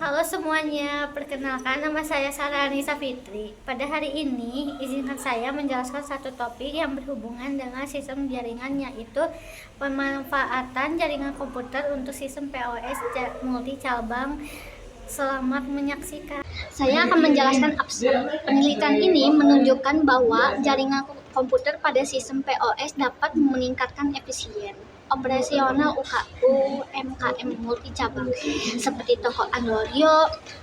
Halo semuanya, perkenalkan nama saya Sarah Anissa Fitri. Pada hari ini, izinkan saya menjelaskan satu topik yang berhubungan dengan sistem jaringan, yaitu pemanfaatan jaringan komputer untuk sistem POS multi cabang. Selamat menyaksikan. Saya akan menjelaskan abstrak. Penelitian ini menunjukkan bahwa jaringan komputer pada sistem POS dapat meningkatkan efisien operasional UMKM multi cabang seperti toko Android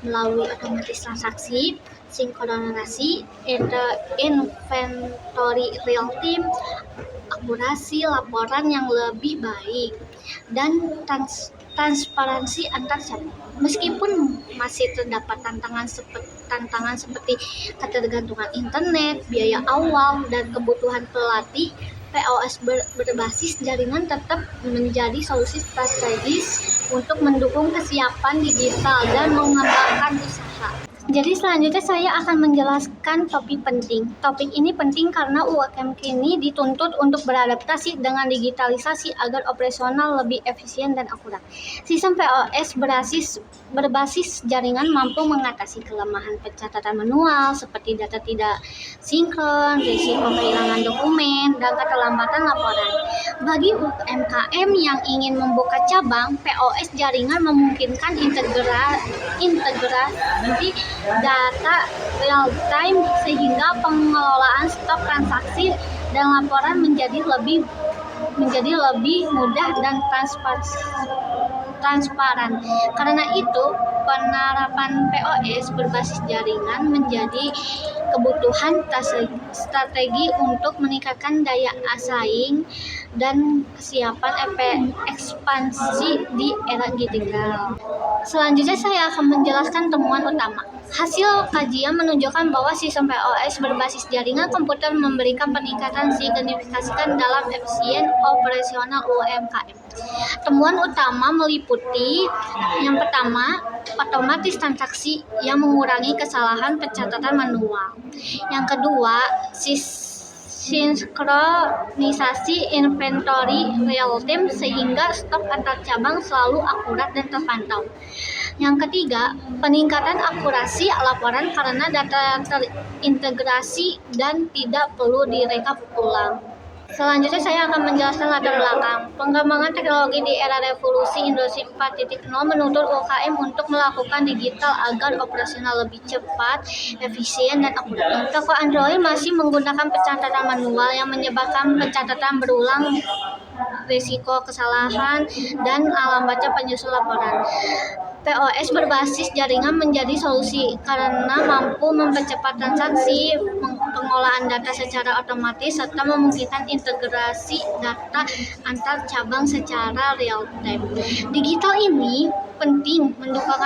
melalui otomatis transaksi, sinkronisasi, inventory real time, akurasi laporan yang lebih baik, dan transparansi antar cabang. Meskipun masih terdapat tantangan seperti ketergantungan internet, biaya awal, dan kebutuhan pelatih, POS berbasis jaringan tetap menjadi solusi strategis untuk mendukung kesiapan digital dan mengembangkan usaha. Jadi selanjutnya saya akan menjelaskan topik penting. Topik ini penting karena UMKM kini dituntut untuk beradaptasi dengan digitalisasi agar operasional lebih efisien dan akurat. Sistem POS berbasis jaringan mampu mengatasi kelemahan pencatatan manual seperti data tidak sinkron, risiko kehilangan dokumen, dan keterlambatan laporan. Bagi UMKM yang ingin membuka cabang, POS jaringan memungkinkan integrasi data real time sehingga pengelolaan stok transaksi dan laporan menjadi lebih mudah dan transparan. Karena itu, penerapan POS berbasis jaringan menjadi kebutuhan strategi untuk meningkatkan daya saing dan kesiapan ekspansi di era digital. Selanjutnya saya akan menjelaskan temuan utama. Hasil kajian menunjukkan bahwa sistem POS berbasis jaringan komputer memberikan peningkatan signifikan dalam efisien operasional UMKM. Temuan utama meliputi yang pertama, otomatis transaksi yang mengurangi kesalahan pencatatan manual. Yang kedua, sinkronisasi inventory real time sehingga stok antar cabang selalu akurat dan terpantau. Yang ketiga, peningkatan akurasi laporan karena data terintegrasi dan tidak perlu direkap ulang. Selanjutnya saya akan menjelaskan latar belakang. Pengembangan teknologi di era revolusi Industri 4.0 menuntut UMKM untuk melakukan digital agar operasional lebih cepat, efisien, dan akurat. Toko Android masih menggunakan pencatatan manual yang menyebabkan pencatatan berulang, risiko kesalahan, dan lambatnya penyusun laporan. POS berbasis jaringan menjadi solusi karena mampu mempercepat transaksi, pengolahan data secara otomatis, serta memungkinkan integrasi data antar cabang secara real time. Digital ini penting mendukung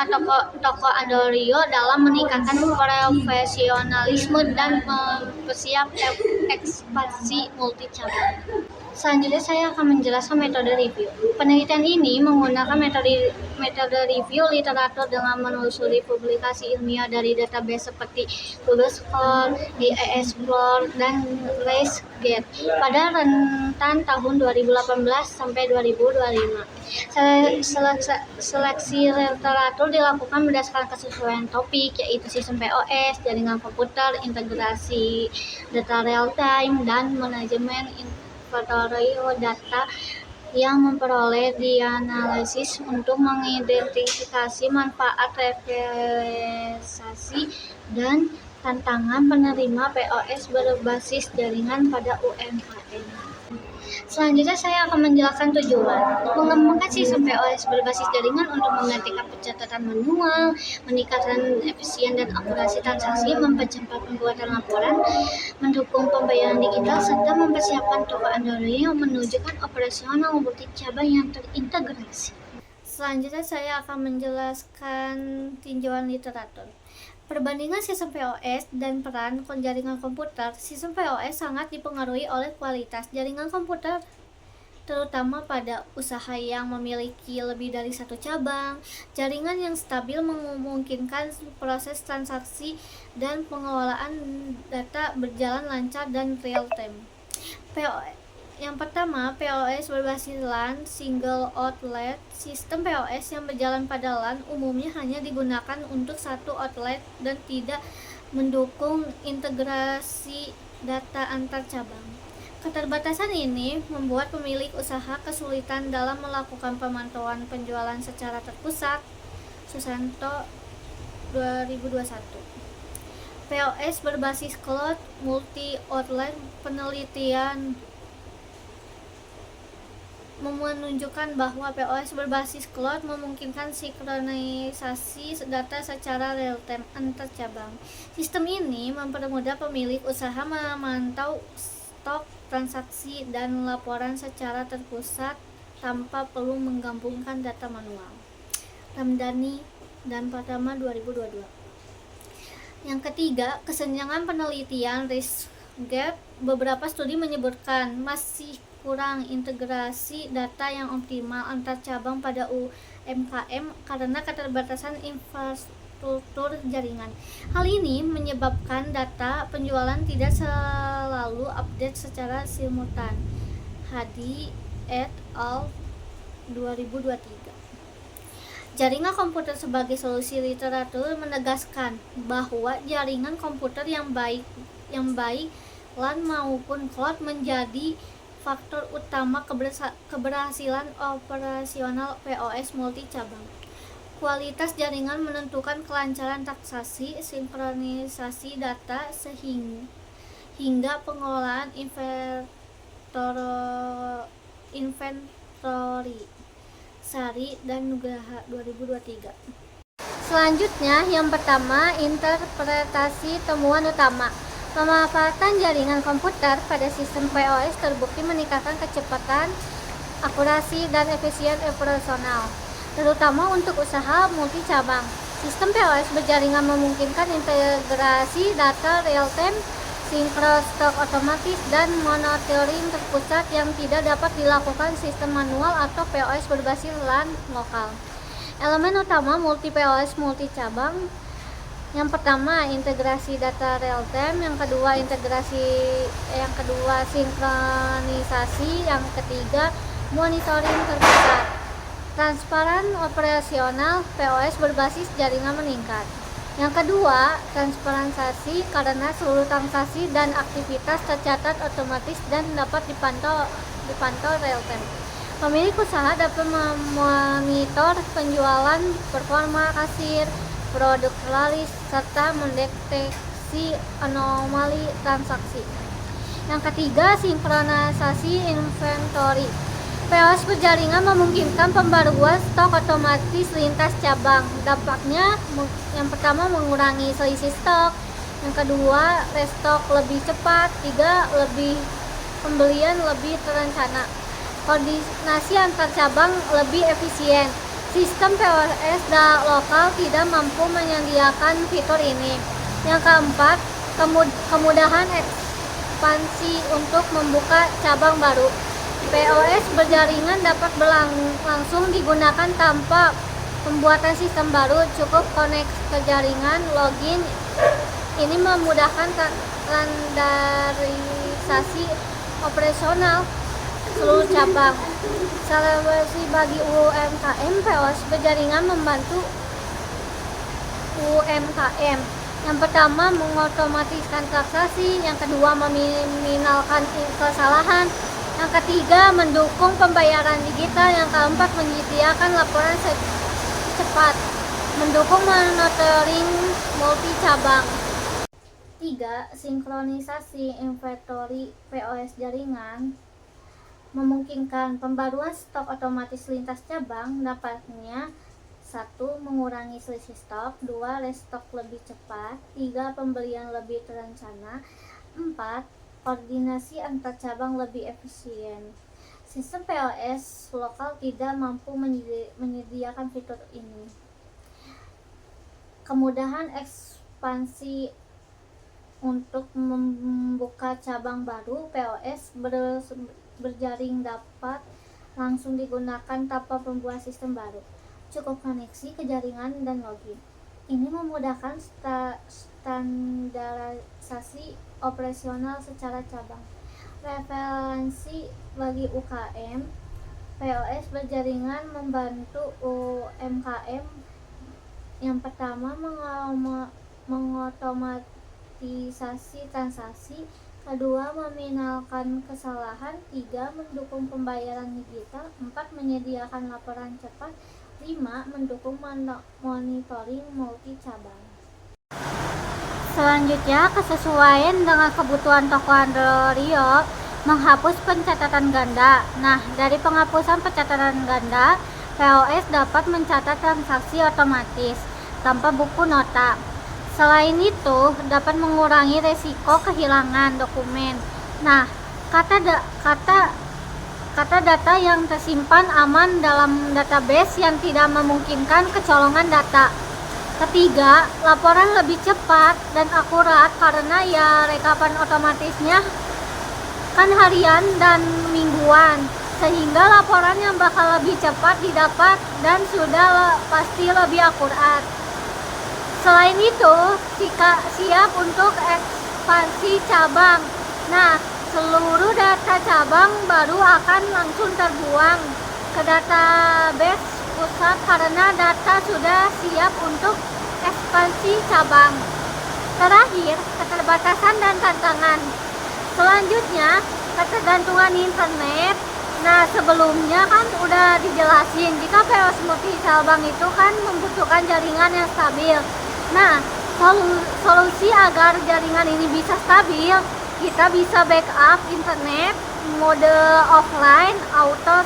toko Android dalam meningkatkan profesionalisme dan mempersiap ekspansi multi cabang. Selanjutnya saya akan menjelaskan metode review. Penelitian ini menggunakan metode review literatur dengan menelusuri publikasi ilmiah dari database seperti Google Scholar, eExplore, dan RaceGate pada rentan tahun 2018 sampai 2025. Seleksi literatur dilakukan berdasarkan kesesuaian topik, yaitu sistem POS, jaringan komputer, integrasi data real time, dan manajemen inventory data yang memperoleh dianalisis untuk mengidentifikasi manfaat, realisasi, dan tantangan penerima POS berbasis jaringan pada UMKM. Selanjutnya saya akan menjelaskan tujuan. Mengembangkan sistem POS berbasis jaringan untuk menggantikan pencatatan manual, meningkatkan efisien dan akurasi transaksi, mempercepat pembuatan laporan, mendukung pembayaran digital, serta mempersiapkan toko Android yang menunjukkan operasional multi cabang yang terintegrasi. Selanjutnya saya akan menjelaskan tinjauan literatur. Perbandingan sistem POS dan peran jaringan komputer. Sistem POS sangat dipengaruhi oleh kualitas jaringan komputer, terutama pada usaha yang memiliki lebih dari satu cabang. Jaringan yang stabil memungkinkan proses transaksi dan pengelolaan data berjalan lancar dan real time. Yang pertama, POS berbasis LAN Single Outlet. Sistem POS yang berjalan pada LAN umumnya hanya digunakan untuk satu outlet dan tidak mendukung integrasi data antar cabang. Keterbatasan ini membuat pemilik usaha kesulitan dalam melakukan pemantauan penjualan secara terpusat. Susanto 2021. POS berbasis cloud multi outlet. Penelitian menunjukkan bahwa POS berbasis cloud memungkinkan sinkronisasi data secara real-time antar cabang. Sistem ini mempermudah pemilik usaha memantau stok, transaksi, dan laporan secara terpusat tanpa perlu menggabungkan data manual. Ramdhani dan Pratama 2022. Yang ketiga, kesenjangan penelitian risk gap. Beberapa studi menyebutkan masih kurang integrasi data yang optimal antar cabang pada UMKM karena keterbatasan infrastruktur jaringan. Hal ini menyebabkan data penjualan tidak selalu update secara simultan. Hadi et al. 2023. Jaringan komputer sebagai solusi literatur menegaskan bahwa jaringan komputer yang baik LAN maupun cloud menjadi faktor utama keberhasilan operasional POS multi cabang. Kualitas jaringan menentukan kelancaran transaksi, sinkronisasi data, hingga pengelolaan inventory. Sari dan Nugraha 2023. Selanjutnya, yang pertama, interpretasi temuan utama. Pemanfaatan jaringan komputer pada sistem POS terbukti meningkatkan kecepatan, akurasi, dan efisien operasional, terutama untuk usaha multi cabang. Sistem POS berjaringan memungkinkan integrasi data real-time, sinkron stok otomatis, dan monitoring terpusat yang tidak dapat dilakukan sistem manual atau POS berbasis LAN lokal. Elemen utama multi POS multi cabang. Yang pertama, integrasi data real time. Yang kedua, sinkronisasi. Yang ketiga, monitoring terpusat. Transparan operasional POS berbasis jaringan meningkat. Yang kedua, transparansi karena seluruh transaksi dan aktivitas tercatat otomatis dan dapat dipantau real time. Pemilik usaha dapat memonitor penjualan, performa kasir, produk laris, serta mendeteksi anomali transaksi. Yang ketiga, sinkronisasi inventory. POS berjaringan memungkinkan pembaruan stok otomatis lintas cabang. Dampaknya, yang pertama, mengurangi selisih stok. Yang kedua, restock lebih cepat. Tiga, pembelian lebih terencana. Koordinasi antar cabang lebih efisien. Sistem POS lokal tidak mampu menyediakan fitur ini. Yang keempat, kemudahan ekspansi untuk membuka cabang baru. POS berjaringan dapat langsung digunakan tanpa pembuatan sistem baru, cukup koneksi ke jaringan, login. Ini memudahkan standarisasi operasional seluruh cabang. Solusi bagi UMKM, POS berjaringan membantu UMKM. Yang pertama, mengotomatiskan transaksi. Yang kedua, meminimalkan kesalahan. Yang ketiga, mendukung pembayaran digital. Yang keempat, menyediakan laporan cepat, mendukung monitoring multi cabang. 3. Sinkronisasi inventory POS jaringan memungkinkan pembaruan stok otomatis lintas cabang. Dampaknya: 1. Mengurangi selisih stok. 2. Restock lebih cepat. 3. Pembelian lebih terencana. 4. Koordinasi antar cabang lebih efisien. Sistem POS lokal tidak mampu menyediakan fitur ini. Kemudahan ekspansi untuk membuka cabang baru. POS berjaring dapat langsung digunakan tanpa pembuat sistem baru. Cukup koneksi ke jaringan dan login. Ini memudahkan standarisasi operasional secara cabang. Referensi bagi UKM, POS berjaringan membantu UMKM. Yang pertama, mengotomatisasi transaksi. Kedua, meminimalkan kesalahan. Tiga, mendukung pembayaran digital. Empat, menyediakan laporan cepat. Lima, mendukung monitoring multi cabang. Selanjutnya, kesesuaian dengan kebutuhan toko Androrio, menghapus pencatatan ganda. Nah, dari penghapusan pencatatan ganda, POS dapat mencatat transaksi otomatis tanpa buku nota. Selain itu, dapat mengurangi resiko kehilangan dokumen. Nah, kata data yang tersimpan aman dalam database yang tidak memungkinkan kecolongan data. Ketiga, laporan lebih cepat dan akurat karena ya rekapan otomatisnya kan harian dan mingguan, sehingga laporan yang bakal lebih cepat didapat dan sudah pasti lebih akurat. Selain itu, siap untuk ekspansi cabang. Nah, seluruh data cabang baru akan langsung terbuang ke database pusat karena data sudah siap untuk ekspansi cabang. Terakhir, keterbatasan dan tantangan. Selanjutnya, ketergantungan internet. Nah, sebelumnya kan udah dijelasin jika POS multi cabang itu kan membutuhkan jaringan yang stabil. Nah, solusi agar jaringan ini bisa stabil, kita bisa backup internet, mode offline, auto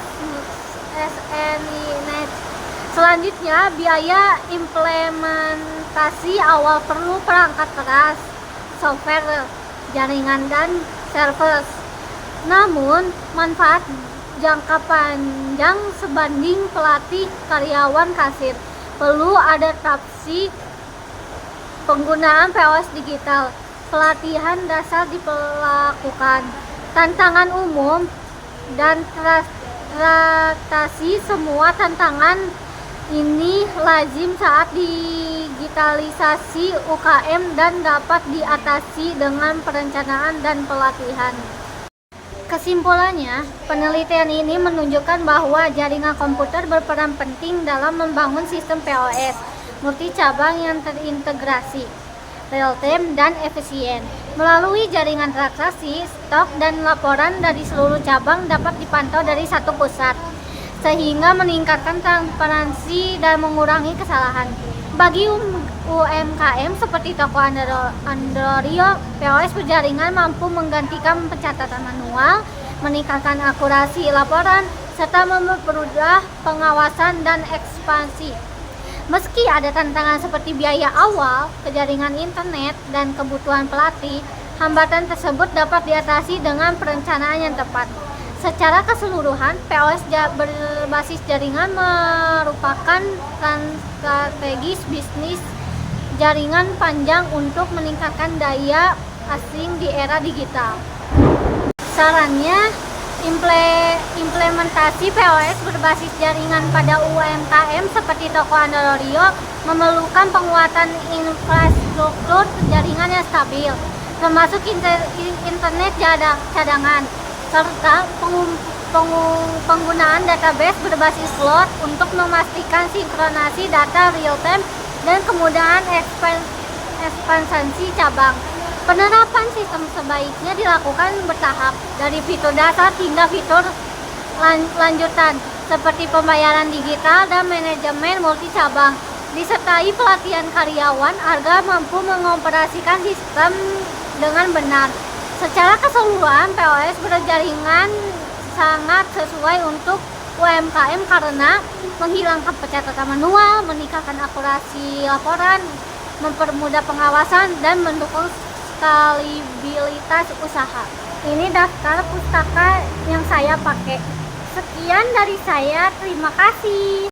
SNINet. Selanjutnya, biaya implementasi awal perlu perangkat keras, software, jaringan, dan server. Namun, manfaat jangka panjang sebanding pelatih karyawan kasir. Perlu adaptasi penggunaan POS digital, pelatihan dasar dilakukan, tantangan umum, dan teratasi semua tantangan ini lazim saat digitalisasi UKM dan dapat diatasi dengan perencanaan dan pelatihan. Kesimpulannya, penelitian ini menunjukkan bahwa jaringan komputer berperan penting dalam membangun sistem POS multi cabang yang terintegrasi, real time, dan efisien. Melalui jaringan transaksi, stok, dan laporan dari seluruh cabang dapat dipantau dari satu pusat, sehingga meningkatkan transparansi dan mengurangi kesalahan. Bagi UMKM seperti toko Androrio, POS berjaringan mampu menggantikan pencatatan manual, meningkatkan akurasi laporan, serta mempermudah pengawasan dan ekspansi. Meski ada tantangan seperti biaya awal, kejaringan internet, dan kebutuhan pelatih, hambatan tersebut dapat diatasi dengan perencanaan yang tepat. Secara keseluruhan, POS berbasis jaringan merupakan strategis bisnis jaringan panjang untuk meningkatkan daya saing di era digital. Sarannya, implementasi POS berbasis jaringan pada UMKM seperti toko Androrio memerlukan penguatan infrastruktur jaringan yang stabil, termasuk internet cadangan, serta penggunaan database berbasis cloud untuk memastikan sinkronasi data real time dan kemudahan ekspansi cabang. Penerapan sistem sebaiknya dilakukan bertahap, dari fitur dasar hingga fitur lanjutan, seperti pembayaran digital dan manajemen multi cabang, disertai pelatihan karyawan agar mampu mengoperasikan sistem dengan benar. Secara keseluruhan, POS berjaringan sangat sesuai untuk UMKM karena menghilangkan pencatatan manual, meningkatkan akurasi laporan, mempermudah pengawasan, dan mendukung skalibilitas usaha. Ini daftar pustaka yang saya pakai. Sekian dari saya, terima kasih.